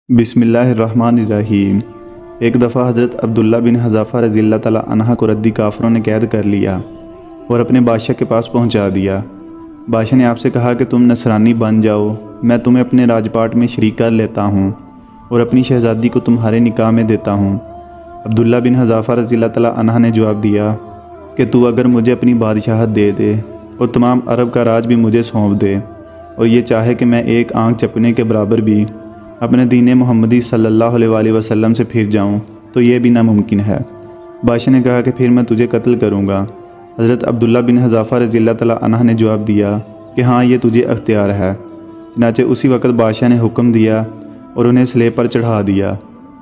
بسم اللہ الرحمن الرحیم۔ ایک دفعہ حضرت عبداللہ بن حذافہ رضی اللہ تعالیٰ عنہ کو ردی کافروں نے قید کر لیا اور اپنے بادشاہ کے پاس پہنچا دیا۔ بادشاہ نے آپ سے کہا کہ تم نصرانی بن جاؤ، میں تمہیں اپنے راجپاٹ میں شریک کر لیتا ہوں اور اپنی شہزادی کو تمہارے نکاح میں دیتا ہوں۔ عبداللہ بن حذافہ رضی اللہ تعالیٰ عنہ نے جواب دیا کہ تو اگر مجھے اپنی بادشاہت دے دے اور تمام عرب کا راج بھی مجھے سونپ دے اور یہ چاہے کہ میں ایک آنکھ چپنے کے برابر بھی اپنے دین محمدی صلی اللہ علیہ وآلہ وسلم سے پھر جاؤں تو یہ بھی ناممکن ہے۔ بادشاہ نے کہا کہ پھر میں تجھے قتل کروں گا۔ حضرت عبداللہ بن حذافہ رضی اللہ تعالیٰ عنہ نے جواب دیا کہ ہاں، یہ تجھے اختیار ہے۔ چنانچہ اسی وقت بادشاہ نے حکم دیا اور انہیں سلیب پر چڑھا دیا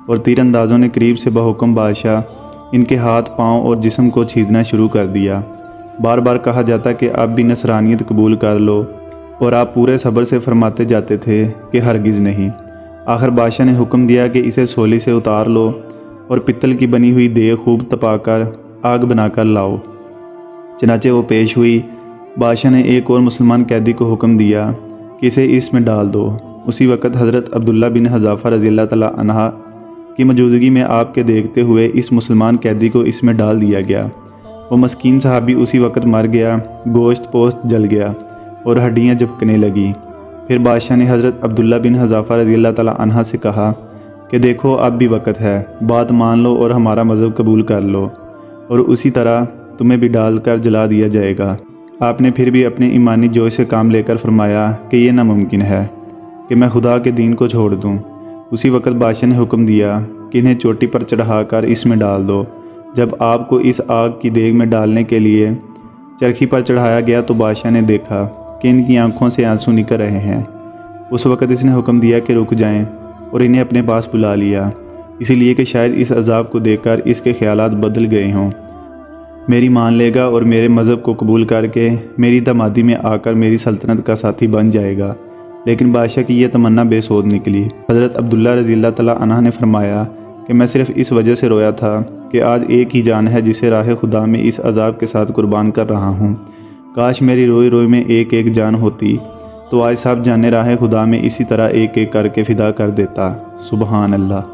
اور تیر اندازوں نے قریب سے بحکم بادشاہ ان کے ہاتھ، پاؤں اور جسم کو چھیدنا شروع کر دیا۔ بار بار کہا جاتا کہ اب بھی نصرانیت قبول کر لو، اور آپ پورے صبر سے فرماتے جاتے تھے کہ ہرگز نہیں۔ آخر بادشاہ نے حکم دیا کہ اسے سولی سے اتار لو اور پتل کی بنی ہوئی دیگ خوب تپا کر آگ بنا کر لاؤ۔ چنانچہ وہ پیش ہوئی۔ بادشاہ نے ایک اور مسلمان قیدی کو حکم دیا کہ اسے اس میں ڈال دو۔ اسی وقت حضرت عبداللہ بن حذافہ رضی اللہ تعالیٰ عنہ کی موجودگی میں آپ کے دیکھتے ہوئے اس مسلمان قیدی کو اس میں ڈال دیا گیا۔ وہ مسکین صحابی اسی وقت مر گیا، گوشت پوست جل گیا اور ہڈیاں جھپکنے لگیں۔ پھر بادشاہ نے حضرت عبداللہ بن حذافہ رضی اللہ تعالیٰ عنہ سے کہا کہ دیکھو، اب بھی وقت ہے، بات مان لو اور ہمارا مذہب قبول کر لو، اور اسی طرح تمہیں بھی ڈال کر جلا دیا جائے گا۔ آپ نے پھر بھی اپنے ایمانی جوش سے کام لے کر فرمایا کہ یہ ناممکن ہے کہ میں خدا کے دین کو چھوڑ دوں۔ اسی وقت بادشاہ نے حکم دیا کہ انہیں چوٹی پر چڑھا کر اس میں ڈال دو۔ جب آپ کو اس آگ کی دیگ میں ڈالنے کے لیے چرخی پر چڑھایا گیا تو بادشاہ نے دیکھا کہ ان کی آنکھوں سے آنسو نکل رہے ہیں۔ اس وقت اس نے حکم دیا کہ رک جائیں اور انہیں اپنے پاس بلا لیا، اسی لیے کہ شاید اس عذاب کو دیکھ کر اس کے خیالات بدل گئے ہوں۔ میری مان لے گا اور میرے مذہب کو قبول کر کے میری دامادی میں آ کر میری سلطنت کا ساتھی بن جائے گا۔ لیکن بادشاہ کی یہ تمنا بے سود نکلی۔ حضرت عبداللہ رضی اللہ تعالیٰ عنہ نے فرمایا کہ میں صرف اس وجہ سے رویا تھا کہ آج ایک ہی جان ہے جسے راہ خدا میں اس عذاب کے ساتھ قربان کر رہا ہوں۔ کاش میری روئی روئی میں ایک ایک جان ہوتی تو آج سب جانے راہ خدا میں اسی طرح ایک ایک کر کے فدا کر دیتا۔ سبحان اللہ۔